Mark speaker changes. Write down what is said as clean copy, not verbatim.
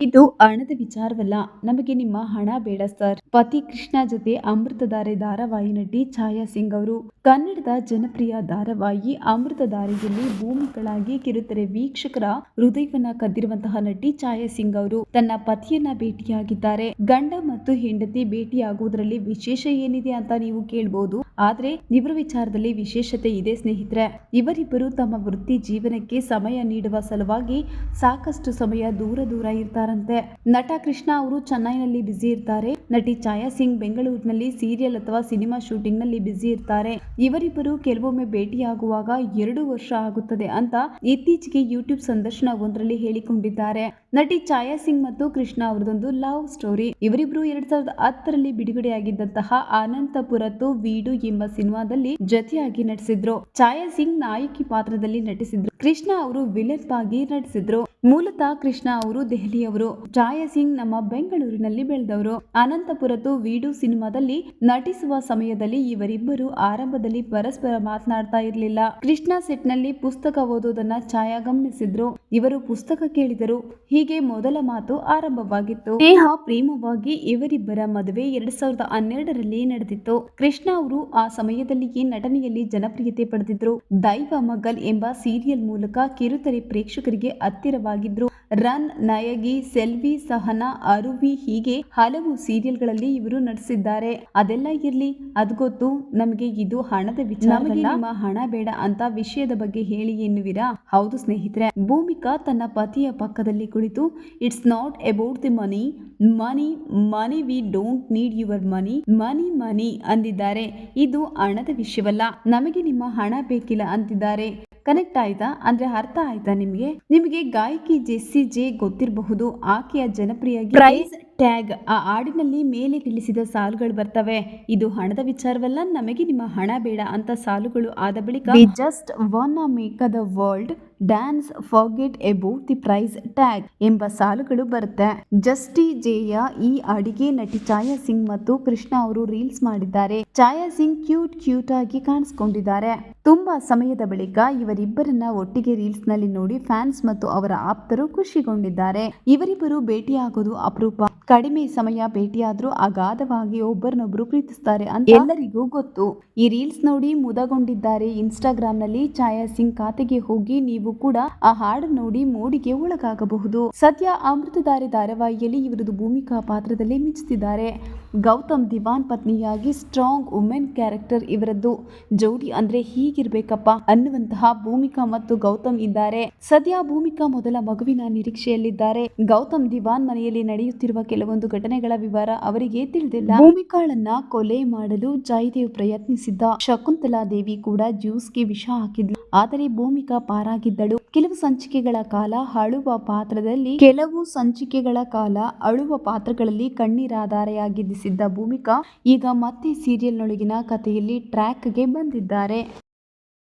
Speaker 1: ಇದು ಹಣದ ವಿಚಾರವಲ್ಲ, ನಮಗೆ ನಿಮ್ಮ ಹಣ ಬೇಡ ಸರ್. ಪತಿ ಕೃಷ್ಣ ಜೊತೆ ಅಮೃತಧಾರೆ ಧಾರಾವಾಹಿ ನಟಿ ಛಾಯಾ ಸಿಂಗ್ ಅವರು ಕನ್ನಡದ ಜನಪ್ರಿಯ ಧಾರಾವಾಹಿ ಅಮೃತಧಾರೆಯಲ್ಲಿ ಭೂಮಿಗಳಾಗಿ ಕಿರುತೆರೆ ವೀಕ್ಷಕರ ಹೃದಯವನ್ನ ಕದ್ದಿರುವಂತಹ ನಟಿ ಛಾಯಾ ಸಿಂಗ್ ಅವರು ತನ್ನ ಪತಿಯನ್ನ ಭೇಟಿಯಾಗಿದ್ದಾರೆ. ಗಂಡ ಮತ್ತು ಹೆಂಡತಿ ಭೇಟಿಯಾಗುವುದರಲ್ಲಿ ವಿಶೇಷ ಏನಿದೆ ಅಂತ ನೀವು ಕೇಳಬಹುದು. ಆದ್ರೆ ಇವರ ವಿಚಾರದಲ್ಲಿ ವಿಶೇಷತೆ ಇದೆ ಸ್ನೇಹಿತರೆ. ಇವರಿಬ್ಬರು ತಮ್ಮ ವೃತ್ತಿ ಜೀವನಕ್ಕೆ ಸಮಯ ನೀಡುವ ಸಲುವಾಗಿ ಸಾಕಷ್ಟು ಸಮಯ ದೂರ ಇರ್ತಾರಂತೆ. ನಟ ಕೃಷ್ಣ ಅವರು ಚೆನ್ನೈನಲ್ಲಿ ಬ್ಯುಸಿ ಇರ್ತಾರೆ. ನಟಿ ಛಾಯಾ ಸಿಂಗ್ ಬೆಂಗಳೂರಿನಲ್ಲಿ ಸೀರಿಯಲ್ ಅಥವಾ ಸಿನಿಮಾ ಶೂಟಿಂಗ್ ನಲ್ಲಿ ಬ್ಯುಸಿ ಇರ್ತಾರೆ. ಇವರಿಬ್ಬರು ಕೆಲವೊಮ್ಮೆ ಭೇಟಿಯಾಗುವಾಗ 2 ವರ್ಷ ಆಗುತ್ತದೆ ಅಂತ ಇತ್ತೀಚೆಗೆ ಯೂಟ್ಯೂಬ್ ಸಂದರ್ಶನ ಒಂದರಲ್ಲಿ ಹೇಳಿಕೊಂಡಿದ್ದಾರೆ. ನಟಿ ಛಾಯಾ ಸಿಂಗ್ ಮತ್ತು ಕೃಷ್ಣ ಅವರದೊಂದು ಲವ್ ಸ್ಟೋರಿ. ಇವರಿಬ್ರು 2010ರಲ್ಲಿ ಬಿಡುಗಡೆಯಾಗಿದ್ದಂತಹ ಅನಂತಪುರತ್ತು ವೀಡು ಎಂಬ ಸಿನಿಮಾದಲ್ಲಿ ಜೊತೆಯಾಗಿ ನಟಿಸಿದ್ರು. ಛಾಯಾ ಸಿಂಗ್ ನಾಯಕಿ ಪಾತ್ರದಲ್ಲಿ ನಟಿಸಿದ್ರು. ಕೃಷ್ಣ ಅವರು ವಿಲನ್ ಆಗಿ ನಟಿಸಿದ್ರು. ಮೂಲತಃ ಕೃಷ್ಣ ಅವರು ದೆಹಲಿಯವರು. ಛಾಯಾ ಸಿಂಗ್ ನಮ್ಮ ಬೆಂಗಳೂರಿನಲ್ಲಿ ಬೆಳೆದವರು. ಅನಂತಪುರತ್ತು ವೀಡು ಸಿನಿಮಾದಲ್ಲಿ ನಟಿಸುವ ಸಮಯದಲ್ಲಿ ಇವರಿಬ್ಬರು ಆರಂಭದಲ್ಲಿ ಪರಸ್ಪರ ಮಾತನಾಡ್ತಾ ಇರಲಿಲ್ಲ. ಕೃಷ್ಣ ಸೆಟ್ ನಲ್ಲಿ ಪುಸ್ತಕ ಓದೋದನ್ನ ಛಾಯಾ ಗಮನಿಸಿದ್ರು. ಇವರು ಪುಸ್ತಕ ಕೇಳಿದರು. ಹೀಗೆ ಮೊದಲ ಮಾತು ಆರಂಭವಾಗಿತ್ತು. ಸ್ನೇಹ ಪ್ರೇಮವಾಗಿ ಇವರಿಬ್ಬರ ಮದುವೆ 2012ರಲ್ಲಿ ನಡೆದಿತ್ತು. ಕೃಷ್ಣ ಅವರು ಆ ಸಮಯದಲ್ಲಿಯೇ ನಟನೆಯಲ್ಲಿ ಜನಪ್ರಿಯತೆ ಪಡೆದಿದ್ರು. ದೈವ ಮಗಲ್ ಎಂಬ ಸೀರಿಯಲ್ ಮೂಲಕ ಕಿರುತೆರೆ ಪ್ರೇಕ್ಷಕರಿಗೆ ಹತ್ತಿರವಾಗಿದ್ರು. ರನ್, ನಯಗಿ, ಸೆಲ್ವಿ, ಸಹನಾ, ಅರುವಿ ಹೀಗೆ ಹಲವು ಸೀರಿಯಲ್ಗಳಲ್ಲಿ ಇವರು ನಟಿಸಿದ್ದಾರೆ. ಅದೆಲ್ಲ ಇರ್ಲಿ, ಅದು ಗೊತ್ತು ನಮಗೆ, ಇದು ಹಣದ ವಿಚಾರ. ನಿಮ್ಮ ಹಣ ಬೇಡ ಅಂತ ವಿಷಯದ ಬಗ್ಗೆ ಹೇಳಿ ಎನ್ನುವಿರಾ? ಹೌದು ಸ್ನೇಹಿತರೆ, ಭೂಮಿಕಾ ತನ್ನ ಪತಿಯ ಪಕ್ಕದಲ್ಲಿ ಕುಳಿತು it's not about the money money money we don't need your money money money ಅಂದಿದ್ದಾರೆ. ಇದು ಹಣದ ವಿಷಯವಲ್ಲ, ನಮಗೆ ನಿಮ್ಮ ಹಣ ಬೇಕಿಲ್ಲ ಅಂತಿದ್ದಾರೆ. ಕನೆಕ್ಟ್ ಆಯ್ತಾ? ಅಂದ್ರೆ ಅರ್ಥ ಆಯ್ತಾ ನಿಮಗೆ ಗಾಯಕಿ ಜೆಸ್ಸಿ ಜೆ ಗೊತ್ತಿರಬಹುದು. ಆಕೆಯ ಜನಪ್ರಿಯ ಪ್ರೈಸ್ ಟ್ಯಾಗ್ ಆ ಹಾಡಿನಲ್ಲಿ ಮೇಲೆ ತಿಳಿಸಿದ ಸಾಲುಗಳು ಬರ್ತವೆ. ಇದು ಹಣದ ವಿಚಾರವಲ್ಲ, ನಮಗೆ ನಿಮ್ಮ ಹಣ ಬೇಡ ಅಂತ ಸಾಲುಗಳು ಆದ ಬಳಿಕ we just wanna make the world dance forget about the price tag ಎಂಬ ಸಾಲುಗಳು ಬರುತ್ತೆ. ಜಸ್ಟಿ ಜೆಯ ಈ ಹಾಡಿಗೆ ನಟಿ ಛಾಯಾ ಸಿಂಗ್ ಮತ್ತು ಕೃಷ್ಣ ಅವರು ರೀಲ್ಸ್ ಮಾಡಿದ್ದಾರೆ. ಛಾಯಾ ಸಿಂಗ್ ಕ್ಯೂಟ್ ಆಗಿ ಕಾಣಿಸಿಕೊಂಡಿದ್ದಾರೆ. ತುಂಬಾ ಸಮಯದ ಬಳಿಕ ಇವರಿಬ್ಬರನ್ನ ಒಟ್ಟಿಗೆ ರೀಲ್ಸ್ ನಲ್ಲಿ ನೋಡಿ ಫ್ಯಾನ್ಸ್ ಮತ್ತು ಅವರ ಆಪ್ತರು ಖುಷಿಗೊಂಡಿದ್ದಾರೆ. ಇವರಿಬ್ಬರು ಭೇಟಿಯಾಗೋದು ಅಪರೂಪ. ಕಡಿಮೆ ಸಮಯ ಭೇಟಿಯಾದ್ರೂ ಅಗಾಧವಾಗಿ ಒಬ್ಬರನ್ನೊಬ್ಬರು ಪ್ರೀತಿಸ್ತಾರೆ ಅಂತ ಎಲ್ಲರಿಗೂ ಗೊತ್ತು. ಈ ರೀಲ್ಸ್ ನೋಡಿ ಮುದಗೊಂಡಿದ್ದಾರೆ ಇನ್ಸ್ಟಾಗ್ರಾಮ್ ನಲ್ಲಿ. ಛಾಯಾ ಸಿಂಗ್ ಖಾತೆಗೆ ಹೋಗಿ ನೀವು ಕೂಡ ಆ ಹಾಡು ನೋಡಿ ಮೋಡಿಗೆ ಒಳಗಾಗಬಹುದು. ಸದ್ಯ ಅಮೃತಧಾರೆ ಧಾರಾವಾಹಿಯಲ್ಲಿ ಇವರದು ಭೂಮಿಕಾ ಪಾತ್ರದಲ್ಲಿ ಮಿಂಚುತ್ತಿದ್ದಾರೆ. ಗೌತಮ್ ದಿವಾನ್ ಪತ್ನಿಯಾಗಿ ಸ್ಟ್ರಾಂಗ್ ವುಮೆನ್ ಕ್ಯಾರೆಕ್ಟರ್ ಇವರದ್ದು. ಜೋಡಿ ಅಂದ್ರೆ ಹೀಗಿರ್ಬೇಕಪ್ಪ ಅನ್ನುವಂತಹ ಭೂಮಿಕಾ ಮತ್ತು ಗೌತಮ್ ಇದ್ದಾರೆ. ಸದ್ಯ ಭೂಮಿಕಾ ಮೊದಲ ಮಗುವಿನ ನಿರೀಕ್ಷೆಯಲ್ಲಿದ್ದಾರೆ. ಗೌತಮ್ ದಿವಾನ್ ಮನೆಯಲ್ಲಿ ನಡೆಯುತ್ತಿರುವ ಕೆಲವೊಂದು ಘಟನೆಗಳ ವಿವರ ಅವರಿಗೆ ತಿಳಿದಿಲ್ಲ. ಭೂಮಿಕಾಳನ್ನ ಕೊಲೆ ಮಾಡಲು ಜಯದೇವ್ ಪ್ರಯತ್ನಿಸಿದ್ದ. ಶಕುಂತಲಾ ದೇವಿ ಕೂಡ ಜ್ಯೂಸ್ಗೆ ವಿಷ ಹಾಕಿದ್ಲು. ಆದರೆ ಭೂಮಿಕಾ ಪಾರಾಗಿದ್ದಳು. ಕೆಲವು ಸಂಚಿಕೆಗಳ ಕಾಲ ಅಳುವ ಪಾತ್ರಗಳಲ್ಲಿ ಕಣ್ಣೀರಾಧಾರೆಯಾಗಿದ್ದ ಭೂಮಿಕಾ ಈಗ ಮತ್ತೆ ಸೀರಿಯಲ್ನೊಳಗಿನ ಕಥೆಯಲ್ಲಿ ಟ್ರ್ಯಾಕ್ಗೆ ಬಂದಿದ್ದಾರೆ.